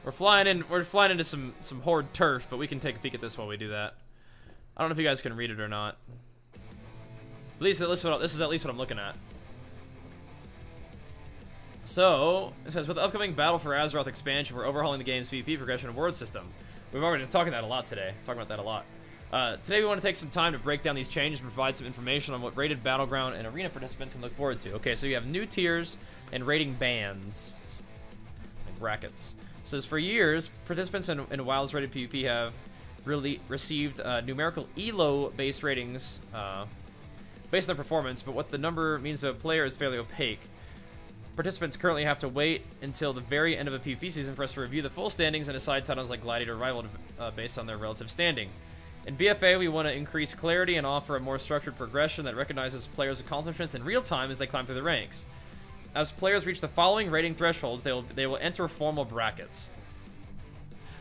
We're flying into some horde turf, but we can take a peek at this while we do that. I don't know if you guys can read it or not. At least this is at least what I'm looking at. So, it says, with the upcoming Battle for Azeroth expansion, we're overhauling the game's PvP progression and reward system. We've already been talking about that a lot today. Today we want to take some time to break down these changes and provide some information on what rated battleground and arena participants can look forward to. Okay, so you have new tiers and rating bands. Like brackets. It says, for years, participants in WoW's rated PvP have really received numerical ELO-based ratings based on their performance, but what the number means to a player is fairly opaque. Participants currently have to wait until the very end of a PvP season for us to review the full standings and decide titles like Gladiator or Rival based on their relative standing. In BFA, we want to increase clarity and offer a more structured progression that recognizes players' accomplishments in real time as they climb through the ranks. As players reach the following rating thresholds, they will enter formal brackets.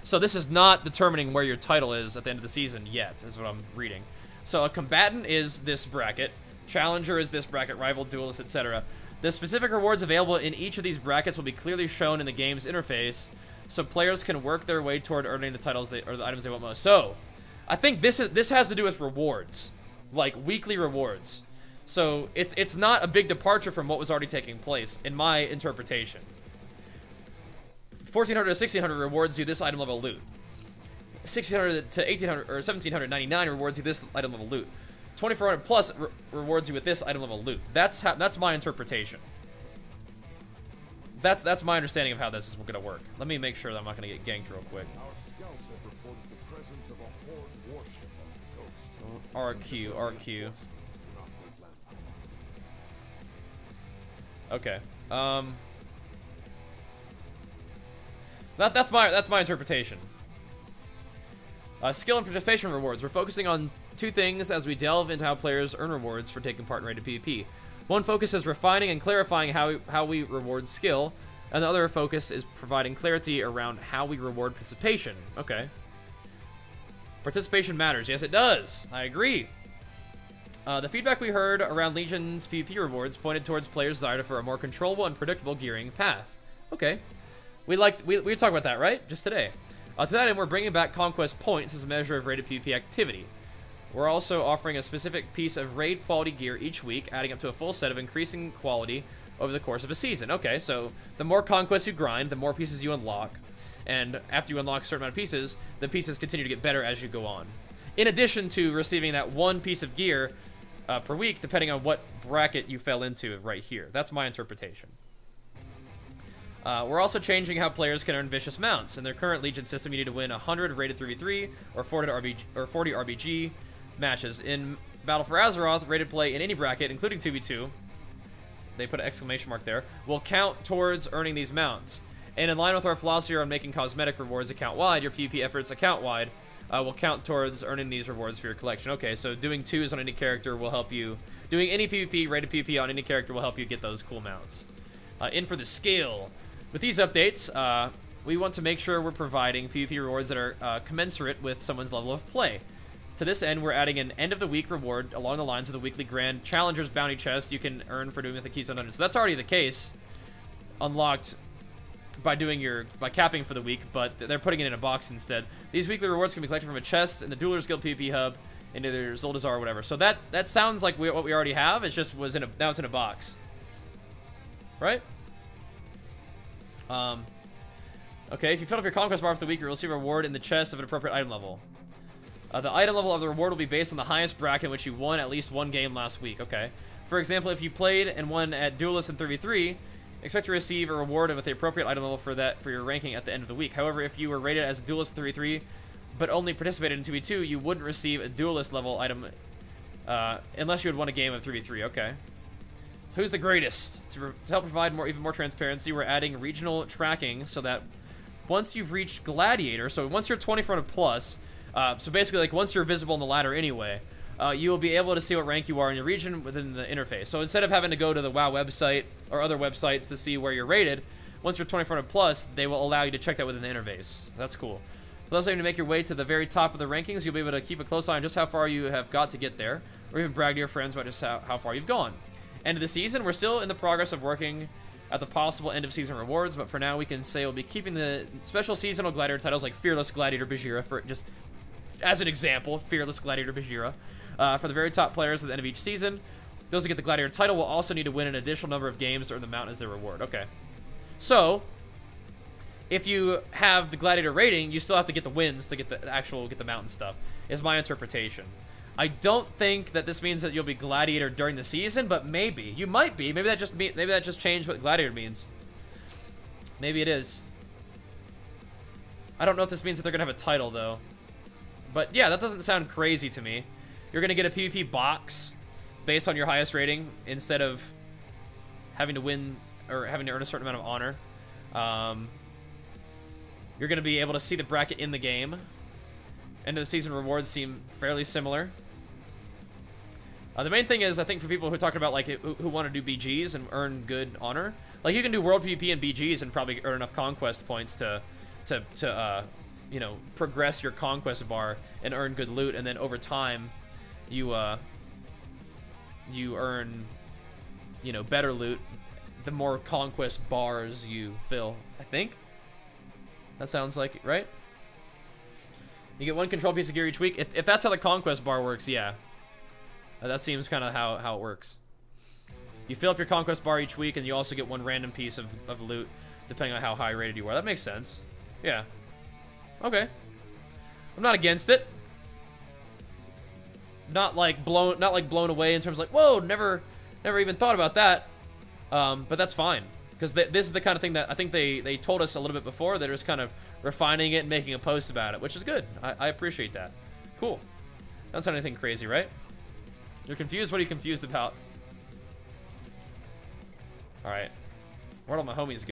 So this is not determining where your title is at the end of the season yet, is what I'm reading. So a combatant is this bracket, challenger is this bracket, rival, duelist, etc. The specific rewards available in each of these brackets will be clearly shown in the game's interface, so players can work their way toward earning the titles or the items they want most. So I think this has to do with rewards, like weekly rewards. So it's not a big departure from what was already taking place, in my interpretation. 1400 to 1600 rewards you this item level loot. 1600 to 1800 or 1799 rewards you this item level loot. 2400 plus rewards you with this item level loot. That's my interpretation. That's my understanding of how this is gonna work. Let me make sure that I'm not gonna get ganked real quick. RQ. Okay. That's my interpretation. Skill and participation rewards. We're focusing on two things as we delve into how players earn rewards for taking part in rated PvP. One focus is refining and clarifying how we reward skill, and the other focus is providing clarity around how we reward participation. Okay. Participation matters. Yes, it does. I agree. The feedback we heard around Legion's PvP rewards pointed towards players' desire for a more controllable and predictable gearing path. Okay. We talked about that, right? Just today. To that end, we're bringing back Conquest Points as a measure of rated PvP activity. We're also offering a specific piece of raid quality gear each week, adding up to a full set of increasing quality over the course of a season. Okay, so the more conquests you grind, the more pieces you unlock. And after you unlock a certain amount of pieces, the pieces continue to get better as you go on. In addition to receiving that one piece of gear per week, depending on what bracket you fell into right here. That's my interpretation. We're also changing how players can earn vicious mounts. In their current Legion system, you need to win 100 rated 3v3 or 40 RBG matches. In Battle for Azeroth, rated play in any bracket, including 2v2, they put an exclamation mark there, will count towards earning these mounts. And in line with our philosophy on making cosmetic rewards account-wide, your PvP efforts account-wide will count towards earning these rewards for your collection. Okay, so doing 2s on any character will help you. Doing any PvP, rated PvP on any character will help you get those cool mounts. In for the skill. With these updates, we want to make sure we're providing PvP rewards that are commensurate with someone's level of play. To this end, we're adding an end-of-the-week reward along the lines of the weekly Grand Challengers bounty chest you can earn for doing the Keystone Dungeon. So that's already the case, unlocked by capping for the week, but they're putting it in a box instead. These weekly rewards can be collected from a chest in the Duelers Guild PvP hub, in either Zoldazar or whatever. So that sounds like what we already have. It just was now it's in a box, right? Okay, if you fill up your conquest bar for the week, you'll receive a reward in the chest of an appropriate item level. The item level of the reward will be based on the highest bracket in which you won at least one game last week. Okay. For example, if you played and won at Duelist and 3v3, expect to receive a reward with the appropriate item level for your ranking at the end of the week. However, if you were rated as a Duelist 3v3, but only participated in 2v2, you wouldn't receive a Duelist level item unless you had won a game of 3v3. Okay. Who's the greatest? To help provide even more transparency, we're adding regional tracking so that once you've reached Gladiator, so once you're 2400 plus, so basically like once you're visible in the ladder anyway, you will be able to see what rank you are in your region within the interface. So instead of having to go to the WoW website or other websites to see where you're rated, once you're 2400 plus, they will allow you to check that within the interface. That's cool. For those aiming to make your way to the very top of the rankings, you'll be able to keep a close eye on just how far you have got to get there, or even brag to your friends about just how far you've gone. End of the season, we're still in the progress of working at the possible end of season rewards, but for now we can say we'll be keeping the special seasonal gladiator titles like Fearless Gladiator Bajheera, for just as an example, Fearless Gladiator Bajheera, for the very top players at the end of each season. Those who get the gladiator title will also need to win an additional number of games to earn the mount as their reward. Okay. So, if you have the gladiator rating, you still have to get the wins to get the mount and stuff, is my interpretation. I don't think that this means that you'll be gladiator during the season, but maybe. You might be. Maybe that just changed what gladiator means. Maybe it is. I don't know if this means that they're going to have a title, though. But yeah, that doesn't sound crazy to me. You're going to get a PvP box based on your highest rating instead of having to win or having to earn a certain amount of honor. You're going to be able to see the bracket in the game. End of the season rewards seem fairly similar. The main thing is, I think for people who are talking about like who want to do BGs and earn good honor, like you can do world PvP and BGs and probably earn enough conquest points to you know, progress your conquest bar and earn good loot, and then over time you earn, you know, better loot the more conquest bars you fill. I think that sounds like it, right? You get one control piece of gear each week. If that's how the conquest bar works, yeah. That seems kind of how it works. You fill up your conquest bar each week, and you also get one random piece of loot, depending on how high rated you are. That makes sense. Yeah. Okay. I'm not against it. Not like blown away in terms of like, whoa, never even thought about that. But that's fine, because this is the kind of thing that I think they told us a little bit before. They're just kind of refining it and making a post about it, which is good. I appreciate that. Cool. That's not anything crazy, right? You're confused? What are you confused about? All right. Where'd all my homies go?